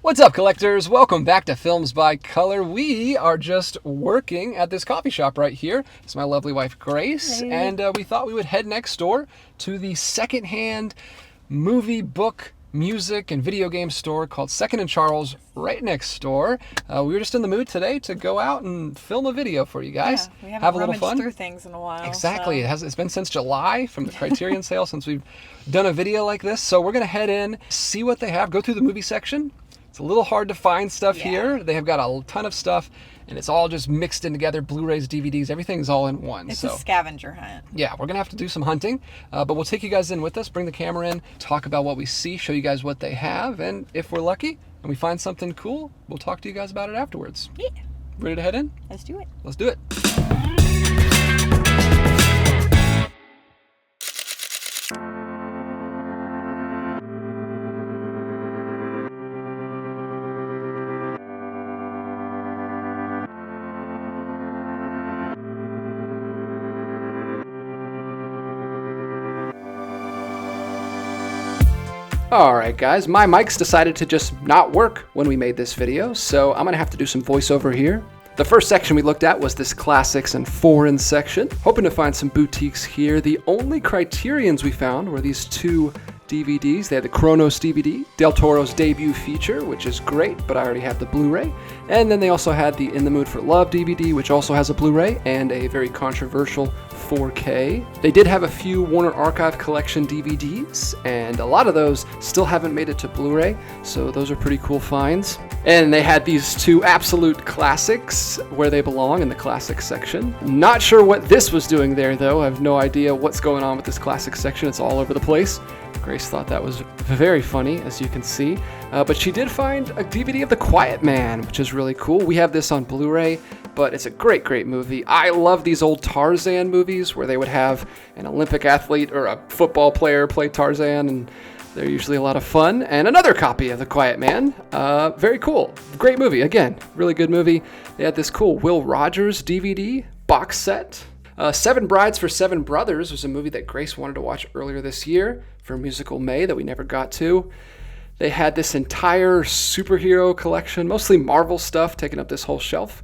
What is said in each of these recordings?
What's up, collectors? Welcome back to Films by Color. We are just working at this coffee shop right here. It's my lovely wife, Grace, and we thought we would head next door to the secondhand movie, book, music, and video game store called Second and Charles right next door. We were just in the mood today to go out and film a video for you guys. Yeah, we haven't have a little fun through things in a while. Exactly. So. It's been since July from the Criterion sale since we've done a video like this. So we're going to head in, see what they have, go through the movie section. It's a little hard to find stuff here. They have got a ton of stuff, and it's all just mixed in together. Blu-rays, DVDs, everything's all in one. It's a scavenger hunt. Yeah, we're going to have to do some hunting, but we'll take you guys in with us, bring the camera in, talk about what we see, show you guys what they have, and if we're lucky and we find something cool, we'll talk to you guys about it afterwards. Yeah. Ready to head in? Let's do it. Let's do it. Alright guys, my mics decided to just not work when we made this video, so I'm gonna have to do some voiceover here. The first section we looked at was this classics and foreign section. Hoping to find some boutiques here. The only Criterions we found were these two DVDs. They had the Kronos DVD, Del Toro's debut feature, which is great, but I already have the Blu-ray. And then they also had the In the Mood for Love DVD, which also has a Blu-ray, and a very controversial 4K. They did have a few Warner Archive Collection DVDs, and a lot of those still haven't made it to Blu-ray, so those are pretty cool finds. And they had these two absolute classics where they belong in the classics section. Not sure what this was doing there, though. I have no idea what's going on with this classics section. It's all over the place. Grace thought that was very funny, as you can see. But she did find a DVD of The Quiet Man, which is really cool. We have this on Blu-ray, but it's a great, great movie. I love these old Tarzan movies where they would have an Olympic athlete or a football player play Tarzan, and they're usually a lot of fun. And another copy of The Quiet Man. Very cool. Great movie. Again, really good movie. They had this cool Will Rogers DVD box set. Seven Brides for Seven Brothers was a movie that Grace wanted to watch earlier this year for Musical May that we never got to. They had this entire superhero collection, mostly Marvel stuff, taking up this whole shelf.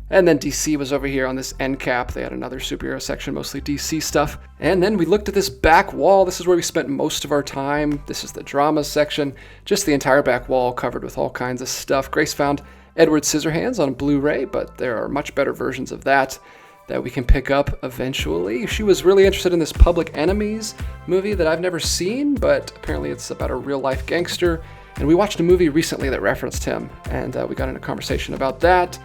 And then DC was over here on this end cap. They had another superhero section, mostly DC stuff. And then we looked at this back wall. This is where we spent most of our time. This is the drama section. Just the entire back wall covered with all kinds of stuff. Grace found Edward Scissorhands on Blu-ray, but there are much better versions of that we can pick up eventually. She was really interested in this Public Enemies movie that I've never seen, but apparently it's about a real-life gangster. And we watched a movie recently that referenced him, and we got in a conversation about that.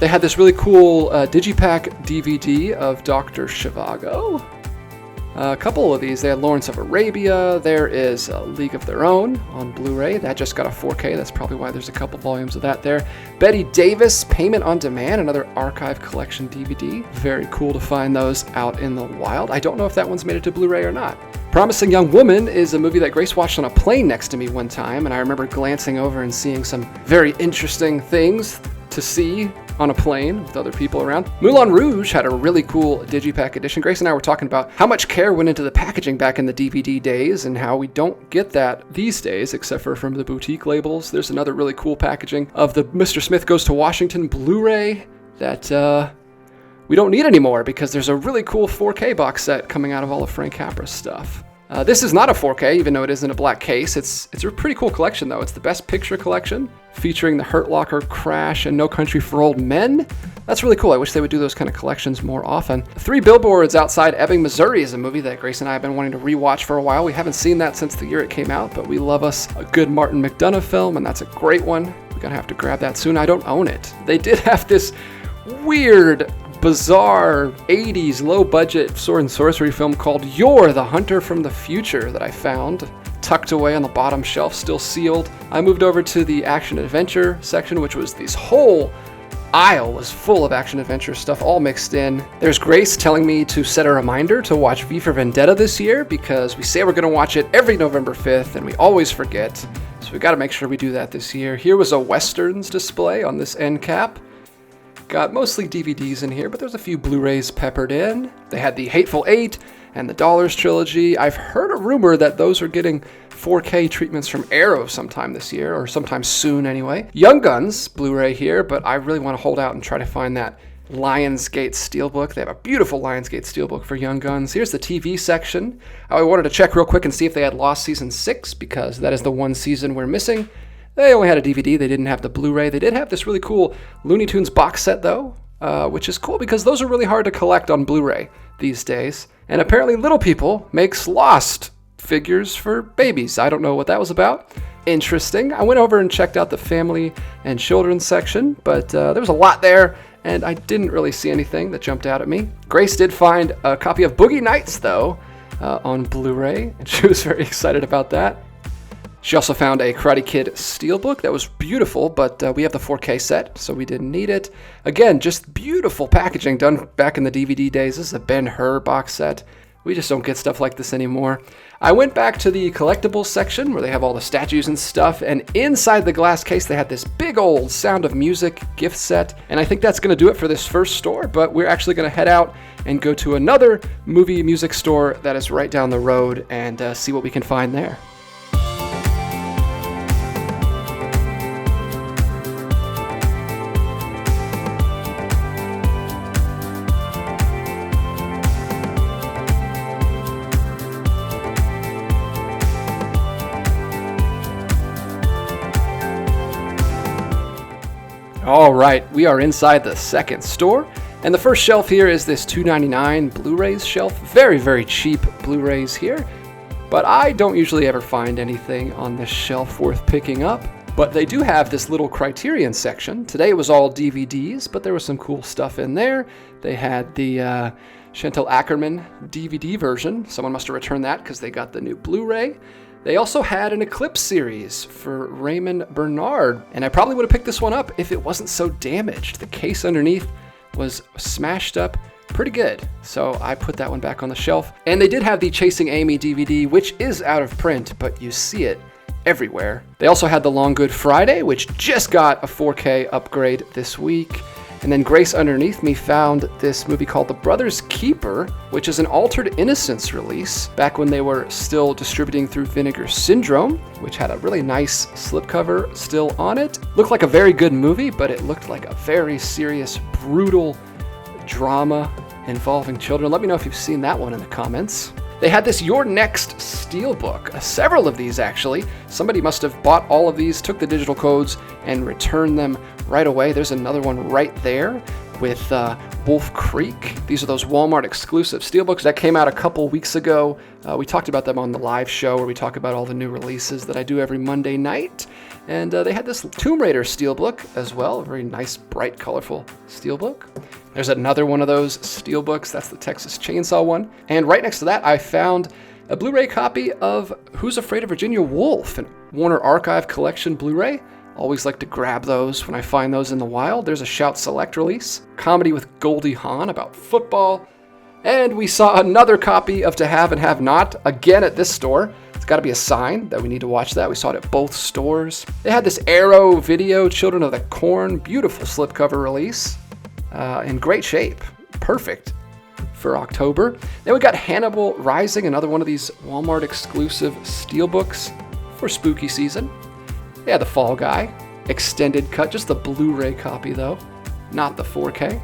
They had this really cool Digipack DVD of Dr. Zhivago. A couple of these. They had Lawrence of Arabia. There is A League of Their Own on Blu-ray. That just got a 4K. That's probably why there's a couple volumes of that there. Betty Davis, Payment on Demand, another archive collection DVD. Very cool to find those out in the wild. I don't know if that one's made it to Blu-ray or not. Promising Young Woman is a movie that Grace watched on a plane next to me one time, and I remember glancing over and seeing some very interesting things to see on a plane with other people around. Moulin Rouge had a really cool Digipack edition. Grace and I were talking about how much care went into the packaging back in the DVD days and how we don't get that these days, except for from the boutique labels. There's another really cool packaging of the Mr. Smith Goes to Washington Blu-ray that we don't need anymore because there's a really cool 4K box set coming out of all of Frank Capra's stuff. This is not a 4K, even though it is in a black case. It's a pretty cool collection, though. It's the Best Picture collection, featuring The Hurt Locker, Crash, and No Country for Old Men. That's really cool. I wish they would do those kind of collections more often. Three Billboards Outside Ebbing, Missouri is a movie that Grace and I have been wanting to rewatch for a while. We haven't seen that since the year it came out, but we love us a good Martin McDonagh film, and that's a great one. We're going to have to grab that soon. I don't own it. They did have this weird, bizarre 80s low-budget sword and sorcery film called You're the Hunter from the Future that I found tucked away on the bottom shelf, still sealed. I moved over to the action adventure section, which was this whole aisle was full of action adventure stuff all mixed in. There's Grace telling me to set a reminder to watch V for Vendetta this year because we say we're going to watch it every November 5th and we always forget. So we got to make sure we do that this year. Here was a Westerns display on this end cap. Got mostly DVDs in here, but there's a few Blu-rays peppered in. They had The Hateful Eight and the Dollars trilogy. I've heard a rumor that those are getting 4K treatments from Arrow sometime this year, or sometime soon anyway. Young Guns Blu-ray here, but I really want to hold out and try to find that Lionsgate Steelbook. They have a beautiful Lionsgate Steelbook for Young Guns. Here's the TV section. I wanted to check real quick and see if they had Lost Season 6, because that is the one season we're missing. They only had a DVD. They didn't have the Blu-ray. They did have this really cool Looney Tunes box set, though, which is cool because those are really hard to collect on Blu-ray these days. And apparently Little People makes Lost figures for babies. I don't know what that was about. Interesting. I went over and checked out the family and children's section, but there was a lot there, and I didn't really see anything that jumped out at me. Grace did find a copy of Boogie Nights, though, on Blu-ray, and she was very excited about that. She also found a Karate Kid Steelbook that was beautiful, but we have the 4K set, so we didn't need it. Again, just beautiful packaging done back in the DVD days. This is a Ben-Hur box set. We just don't get stuff like this anymore. I went back to the collectibles section where they have all the statues and stuff, and inside the glass case they had this big old Sound of Music gift set, and I think that's going to do it for this first store, but we're actually going to head out and go to another movie music store that is right down the road and see what we can find there. All right, we are inside the second store, and the first shelf here is this $2.99 Blu-rays shelf. Very, very cheap Blu-rays here, but I don't usually ever find anything on this shelf worth picking up. But they do have this little Criterion section. Today it was all DVDs, but there was some cool stuff in there. They had the Chantal Ackerman DVD version. Someone must have returned that because they got the new Blu-ray. They also had an Eclipse series for Raymond Bernard, and I probably would have picked this one up if it wasn't so damaged. The case underneath was smashed up pretty good, so I put that one back on the shelf. And they did have the Chasing Amy DVD, which is out of print, but you see it everywhere. They also had the Long Good Friday, which just got a 4K upgrade this week. And then Grace underneath me found this movie called The Brother's Keeper, which is an Altered Innocence release back when they were still distributing through Vinegar Syndrome, which had a really nice slipcover still on it. Looked like a very good movie, but it looked like a very serious, brutal drama involving children. Let me know if you've seen that one in the comments. They had this Your Next Steelbook, several of these actually. Somebody must have bought all of these, took the digital codes, and returned them right away. There's another one right there with Wolf Creek. These are those Walmart exclusive steelbooks that came out a couple weeks ago. We talked about them on the live show where we talk about all the new releases that I do every Monday night. And they had this Tomb Raider steelbook as well, a very nice, bright, colorful steelbook. There's another one of those steelbooks. That's the Texas Chainsaw one. And right next to that, I found a Blu-ray copy of Who's Afraid of Virginia Woolf, and Warner Archive Collection Blu-ray. Always like to grab those when I find those in the wild. There's a Shout Select release, comedy with Goldie Hawn about football. And we saw another copy of To Have and Have Not, again at this store. It's got to be a sign that we need to watch that. We saw it at both stores. They had this Arrow video, Children of the Corn, beautiful slipcover release. In great shape. Perfect for October. Then we got Hannibal Rising, another one of these Walmart exclusive steelbooks for spooky season. Yeah, the Fall Guy, extended cut, just the Blu-ray copy though, not the 4K.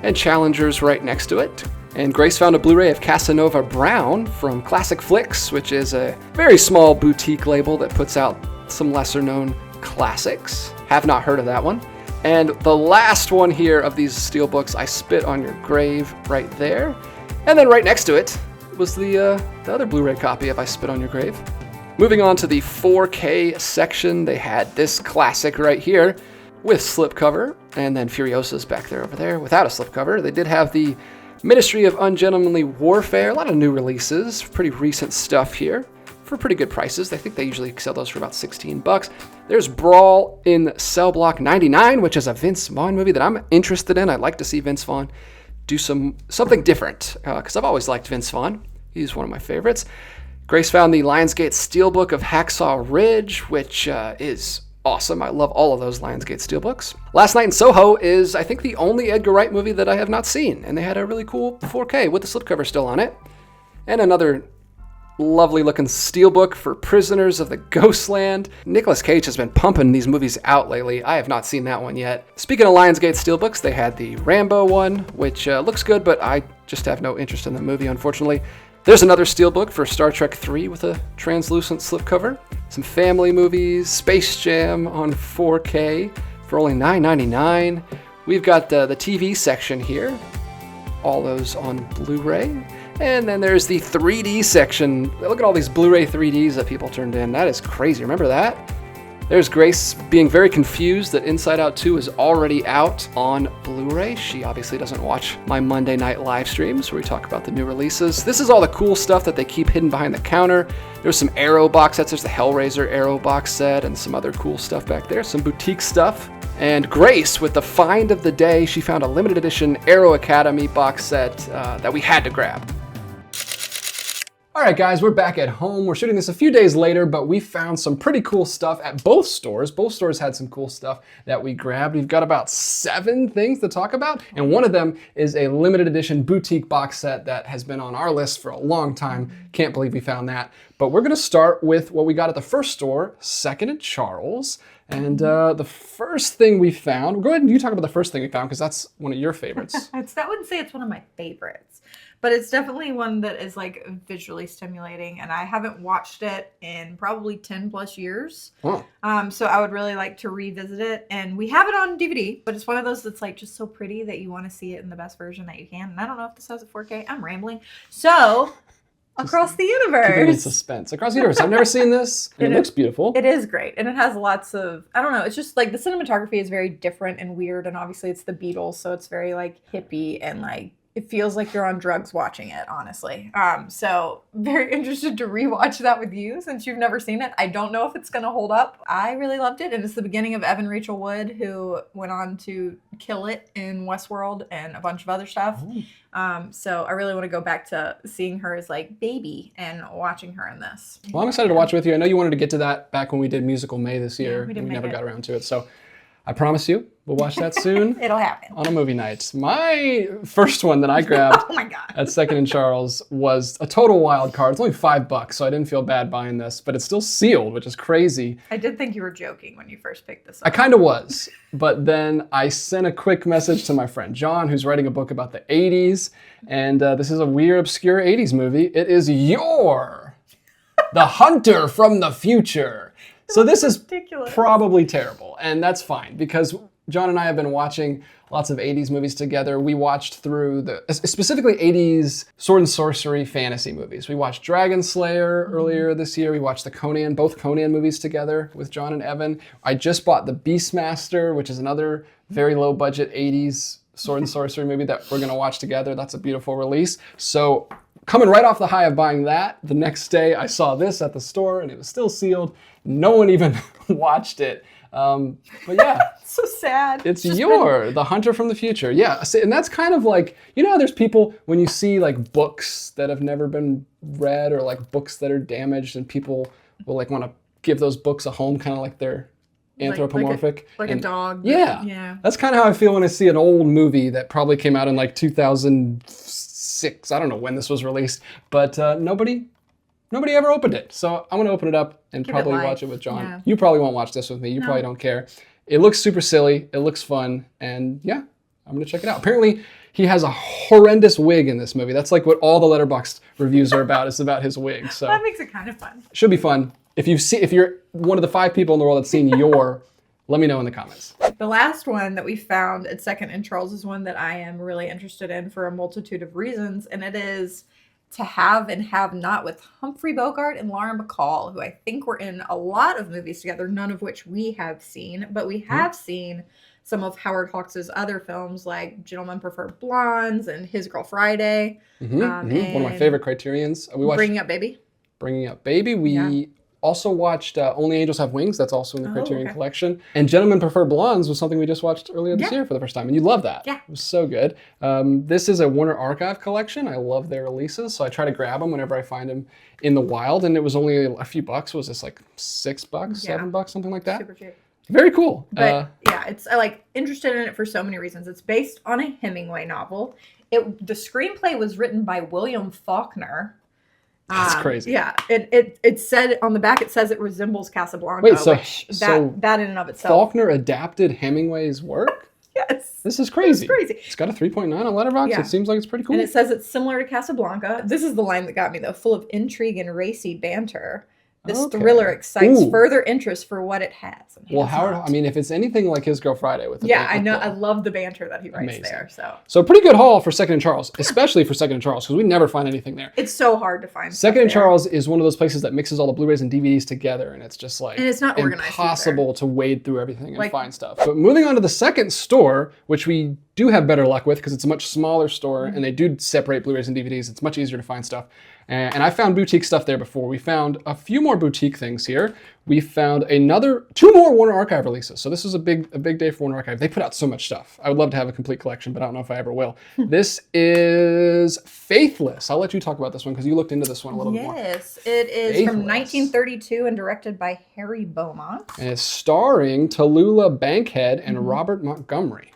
And Challenger's right next to it. And Grace found a Blu-ray of Casanova Brown from Classic Flicks, which is a very small boutique label that puts out some lesser known classics. Have not heard of that one. And the last one here of these steelbooks, I Spit on Your Grave, right there. And then right next to it was the other Blu-ray copy of I Spit on Your Grave. Moving on to the 4K section, they had this classic right here with slipcover, and then Furiosa's back there over there without a slipcover. They did have the Ministry of Ungentlemanly Warfare, a lot of new releases, pretty recent stuff here for pretty good prices. I think they usually sell those for about $16. There's Brawl in Cell Block 99, which is a Vince Vaughn movie that I'm interested in. I'd like to see Vince Vaughn do something different, because I've always liked Vince Vaughn. He's one of my favorites. Grace found the Lionsgate Steelbook of Hacksaw Ridge, which is awesome. I love all of those Lionsgate Steelbooks. Last Night in Soho is, I think, the only Edgar Wright movie that I have not seen, and they had a really cool 4K with the slipcover still on it. And another lovely looking steelbook for Prisoners of the Ghostland. Nicolas Cage has been pumping these movies out lately. I have not seen that one yet. Speaking of Lionsgate steelbooks, they had the Rambo one, which looks good, but I just have no interest in the movie, unfortunately. There's another steelbook for Star Trek 3 with a translucent slipcover. Some family movies, Space Jam on 4K for only $9.99. We've got the TV section here. All those on Blu-ray. And then there's the 3D section. Look at all these Blu-ray 3Ds that people turned in. That is crazy. Remember that? There's Grace being very confused that Inside Out 2 is already out on Blu-ray. She obviously doesn't watch my Monday night live streams where we talk about the new releases. This is all the cool stuff that they keep hidden behind the counter. There's some Arrow box sets. There's the Hellraiser Arrow box set and some other cool stuff back there. Some boutique stuff. And Grace, with the find of the day, she found a limited edition Arrow Academy box set that we had to grab. All right, guys, we're back at home. We're shooting this a few days later, but we found some pretty cool stuff at both stores. Both stores had some cool stuff that we grabbed. We've got about 7 things to talk about, and one of them is a limited edition boutique box set that has been on our list for a long time. Can't believe we found that. But we're gonna start with what we got at the first store, 2nd and Charles. And the first thing we found, go ahead and you talk about the first thing we found, because that's one of your favorites. I wouldn't say it's one of my favorites, but it's definitely one that is like visually stimulating, and I haven't watched it in probably 10 plus years. Oh. So I would really like to revisit it, and we have it on DVD, but it's one of those that's like just so pretty that you want to see it in the best version that you can. And I don't know if this has a 4K. I'm rambling. So Across the Universe. Keeping in suspense. Across the Universe. I've never seen this. And it looks beautiful. It is great. And it has lots of, I don't know, it's just like the cinematography is very different and weird. And obviously it's the Beatles. So it's very like hippie and like, it feels like you're on drugs watching it, honestly. So very interested to rewatch that with you since you've never seen it. I don't know if it's going to hold up. I really loved it. And it's the beginning of Evan Rachel Wood, who went on to kill it in Westworld and a bunch of other stuff. So I really want to go back to seeing her as like baby and watching her in this. Well, I'm excited to watch it with you. I know you wanted to get to that back when we did Musical May this year. Yeah, we never got around to it. So I promise you, we'll watch that soon. It'll happen. On a movie night. My first one that I grabbed oh my God. at 2nd and Charles was a total wild card. It's only $5, so I didn't feel bad buying this, but it's still sealed, which is crazy. I did think you were joking when you first picked this up. I kind of was, but then I sent a quick message to my friend John, who's writing a book about the 80s, and this is a weird, obscure 80s movie. It is Yor, the Hunter from the Future. So this is ridiculous. Probably terrible, and that's fine, because John and I have been watching lots of 80s movies together. We watched through specifically 80s sword and sorcery fantasy movies. We watched Dragon Slayer earlier this year. We watched both Conan movies together with John and Evan. I just bought the Beastmaster, which is another very low budget 80s sword and sorcery movie that we're gonna watch together. That's a beautiful release. So coming right off the high of buying that, the next day I saw this at the store and it was still sealed. No one even watched it. But yeah. So sad. It's the Hunter from the Future. Yeah, and that's kind of like, you know how there's people, when you see like books that have never been read or like books that are damaged and people will like want to give those books a home, kind of like they're anthropomorphic. Like a dog. Yeah. Yeah. That's kind of how I feel when I see an old movie that probably came out in like 2006. I don't know when this was released, but nobody ever opened it. So I'm going to open it up and probably watch it with John. Yeah. You probably won't watch this with me. You probably don't care. It looks super silly. It looks fun. And yeah, I'm going to check it out. Apparently, he has a horrendous wig in this movie. That's like what all the Letterboxd reviews are about. It's about his wig. So that makes it kind of fun. Should be fun. If you're one of the 5 people in the world that's seen Yor, let me know in the comments. The last one that we found at 2nd and Charles is one that I am really interested in for a multitude of reasons. And it is To Have and Have Not with Humphrey Bogart and Lauren Bacall, who I think were in a lot of movies together, none of which we have seen, but we have seen some of Howard Hawks' other films like Gentlemen Prefer Blondes and His Girl Friday. One of my favorite Criterions. We watched Bringing Up Baby. Bringing Up Baby. We also watched Only Angels Have Wings. That's also in the Criterion collection. And Gentlemen Prefer Blondes was something we just watched earlier this year for the first time. And you love that. Yeah. It was so good. This is a Warner Archive collection. I love their releases. So I try to grab them whenever I find them in the wild. And it was only a few bucks. Was this like $6, $7, something like that? Super cheap. Very cool. But yeah, it's I like interested in it for so many reasons. It's based on a Hemingway novel. The screenplay was written by William Faulkner. That's crazy. Yeah, it said on the back. It says it resembles Casablanca. Wait, so that in and of itself. Faulkner adapted Hemingway's work? Yes. This is crazy. It's crazy. It's got a 3.9 on Letterboxd. Yeah. It seems like it's pretty cool. And it says it's similar to Casablanca. This is the line that got me though, full of intrigue and racy banter. This thriller excites further interest for what it has. Well, Howard, I mean, if it's anything like His Girl Friday with the I know. I love the banter that he writes there. So pretty good haul for Second and Charles, especially for Second and Charles, because we never find anything there. It's so hard to find. Second and Charles is one of those places that mixes all the Blu-rays and DVDs together, and it's just like, and it's not organized impossible to wade through everything and find stuff. But moving on to the second store, which we do have better luck with because it's a much smaller store and they do separate Blu-rays and DVDs. It's much easier to find stuff. And I found boutique stuff there before. We found a few more boutique things here. We found two more Warner Archive releases. So this is a big day for Warner Archive. They put out so much stuff. I would love to have a complete collection, but I don't know if I ever will. This is Faithless. I'll let you talk about this one because you looked into this one a little bit more. Yes, it is from 1932 and directed by Harry Beaumont. And it's starring Tallulah Bankhead and Robert Montgomery.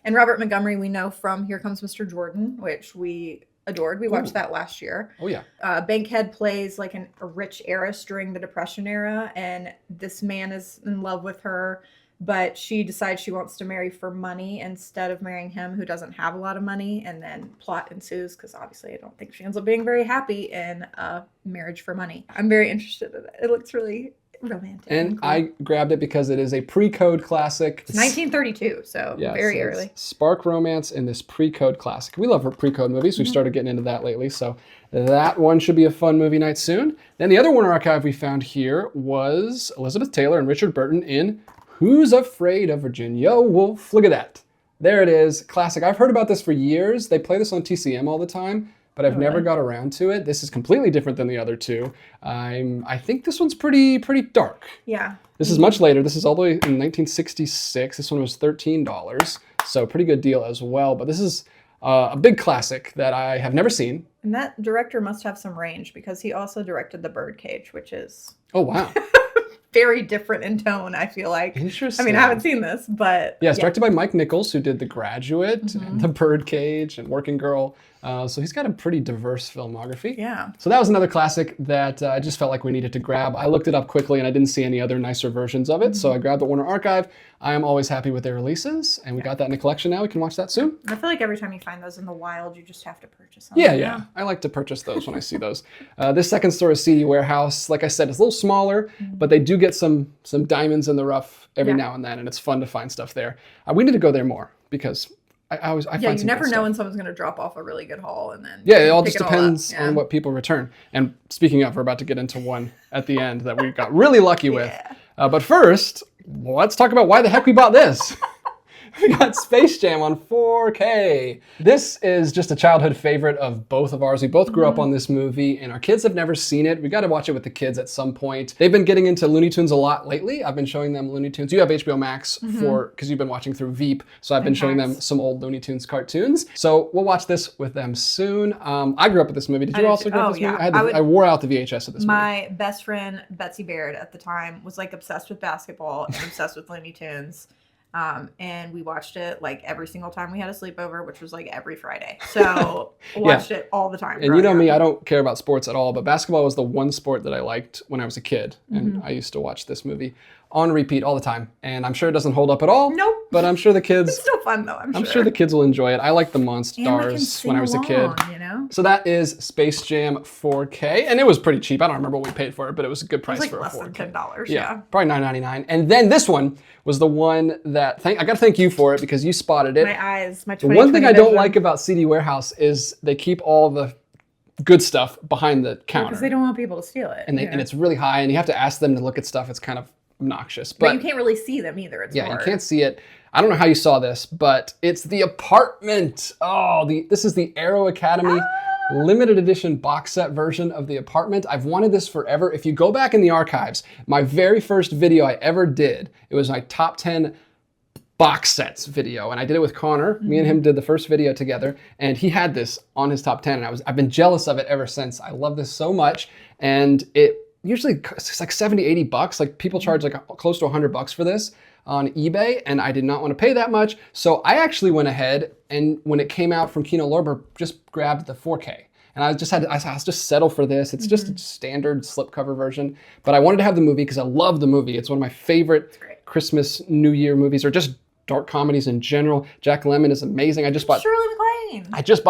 And Robert Montgomery we know from Here Comes Mr. Jordan, which we adored. We watched that last year. Oh yeah. Bankhead plays like a rich heiress during the Depression era, and this man is in love with her, but she decides she wants to marry for money instead of marrying him, who doesn't have a lot of money. And then plot ensues because obviously I don't think she ends up being very happy in a marriage for money. I'm very interested in it. It looks really romantic. And cool. I grabbed it because it is a pre-code classic. It's 1932, so very early. Spark romance in this pre-code classic. We love pre-code movies. We've started getting into that lately, so that one should be a fun movie night soon. Then the other Warner Archive we found here was Elizabeth Taylor and Richard Burton in Who's Afraid of Virginia Woolf? Look at that. There it is. Classic. I've heard about this for years. They play this on TCM all the time, but I've never got around to it. This is completely different than the other two. I think this one's pretty dark. Yeah. This is much later. This is all the way in 1966. This one was $13, so pretty good deal as well. But this is a big classic that I have never seen. And that director must have some range because he also directed The Birdcage, which is... Oh, wow. very different in tone, I feel like. Interesting. I mean, I haven't seen this, but... Yeah, it's directed by Mike Nichols, who did The Graduate, and The Birdcage, and Working Girl. So he's got a pretty diverse filmography. Yeah. So that was another classic that I just felt like we needed to grab. I looked it up quickly, and I didn't see any other nicer versions of it, so I grabbed the Warner Archive. I am always happy with their releases, and we got that in the collection now. We can watch that soon. I feel like every time you find those in the wild, you just have to purchase them. Yeah. I like to purchase those when I see those. This second store is CD Warehouse. Like I said, it's a little smaller, but they do get some diamonds in the rough every now and then, and it's fun to find stuff there. We need to go there more because I find some you never good know stuff. when someone's going to drop off a really good haul and then it all just depends on what people return. And speaking of, we're about to get into one at the end that we got really lucky with. But first, let's talk about why the heck we bought this. We got Space Jam on 4K. This is just a childhood favorite of both of ours. We both grew up on this movie, and our kids have never seen it. We got to watch it with the kids at some point. They've been getting into Looney Tunes a lot lately. I've been showing them Looney Tunes. You have HBO Max because you've been watching through Veep, so I've been showing them some old Looney Tunes cartoons. So we'll watch this with them soon. I grew up with this movie. Did you also grow up with this movie? I wore out the VHS of this movie. My best friend, Betsy Baird, at the time, was like obsessed with basketball and obsessed with Looney Tunes. And we watched it like every single time we had a sleepover, which was like every Friday. So watched it all the time. And you know me, I don't care about sports at all, but basketball was the one sport that I liked when I was a kid. And I used to watch this movie on repeat all the time. And I'm sure it doesn't hold up at all. Nope. But I'm sure the kids... It's still fun though, I'm sure the kids will enjoy it. I liked the Monstars when I was a kid. You know? So that is Space Jam 4K. And it was pretty cheap. I don't remember what we paid for it, but it was a good price for a 4K. Less than $10, yeah. Probably $9.99. And then this one was the one that... I got to thank you for it because you spotted it. My eyes, my 20/20 The one thing I don't vision. like about CD Warehouse is they keep all the good stuff behind the counter. Because they don't want people to steal it. And it's really high, and you have to ask them to look at stuff. It's kind of obnoxious. But you can't really see them either. It's hard. You can't see it. I don't know how you saw this, but it's The Apartment. This is the Aero Academy limited edition box set version of The Apartment. I've wanted this forever. If you go back in the archives, my very first video I ever did, it was my top 10 box sets video, and I did it with Connor. Me and him did the first video together, and he had this on his top 10, and I've been jealous of it ever since. I love this so much, and it usually it's like 70, 80 bucks. Like people charge like close to $100 for this on eBay, and I did not want to pay that much. So I actually went ahead and when it came out from Kino Lorber, just grabbed the 4K. And I was just settle for this. It's just a standard slipcover version. But I wanted to have the movie because I love the movie. It's one of my favorite Christmas, New Year movies, or just dark comedies in general. Jack Lemmon is amazing. I just bought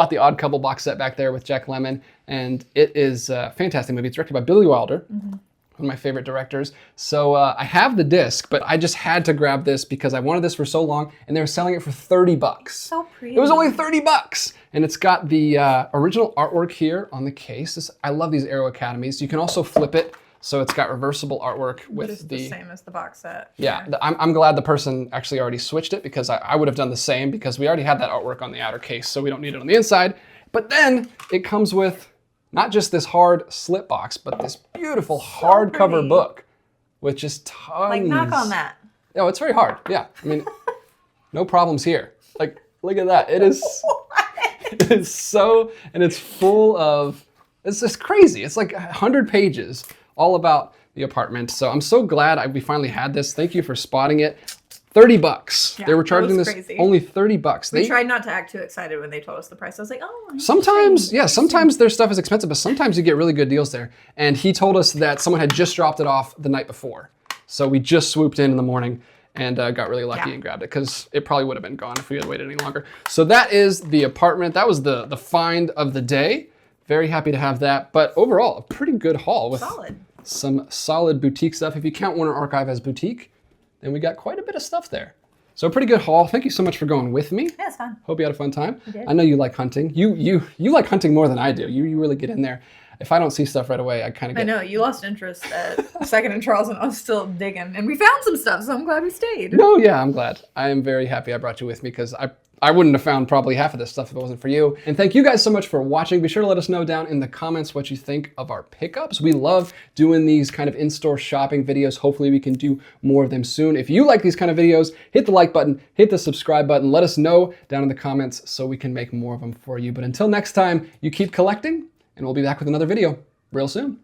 the Odd Couple box set back there with Jack Lemmon, and it is a fantastic movie. It's directed by Billy Wilder, one of my favorite directors. So I have the disc, but I just had to grab this because I wanted this for so long, and they were selling it for $30. So pretty. It was only $30, and it's got the original artwork here on the case. I love these Aero Academies. You can also flip it. So it's got reversible artwork with just the same as the box set. Yeah, I'm glad the person actually already switched it because I would have done the same because we already had that artwork on the outer case, so we don't need it on the inside. But then it comes with not just this hard slip box, but this beautiful hardcover book with just tons. Like, knock on that. Oh, it's very hard. Yeah, I mean, no problems here. Like, look at that. It is. It is so, and it's full of. It's just crazy. It's like 100 pages. All about the apartment. So I'm so glad we finally had this. Thank you for spotting it. $30. Yeah, they were charging this crazy. only $30. We tried not to act too excited when they told us the price. I was like, oh. Sometimes, yeah, sometimes their stuff is expensive, but sometimes you get really good deals there. And he told us that someone had just dropped it off the night before. So we just swooped in the morning and got really lucky and grabbed it because it probably would have been gone if we had waited any longer. So that is the apartment. That was the find of the day. Very happy to have that. But overall, a pretty good haul with some solid boutique stuff. If you count Warner Archive as boutique, then we got quite a bit of stuff there. So a pretty good haul. Thank you so much for going with me. Yeah, it's fun. Hope you had a fun time. I did. I know you like hunting. You like hunting more than I do. You really get in there. If I don't see stuff right away, I kind of get... I know, you lost interest at Second and Charles, and I was still digging. And we found some stuff, so I'm glad we stayed. No, yeah, I'm glad. I am very happy I brought you with me because I wouldn't have found probably half of this stuff if it wasn't for you. And thank you guys so much for watching. Be sure to let us know down in the comments what you think of our pickups. We love doing these kind of in-store shopping videos. Hopefully we can do more of them soon. If you like these kind of videos, hit the like button, hit the subscribe button. Let us know down in the comments so we can make more of them for you. But until next time, you keep collecting, and we'll be back with another video real soon.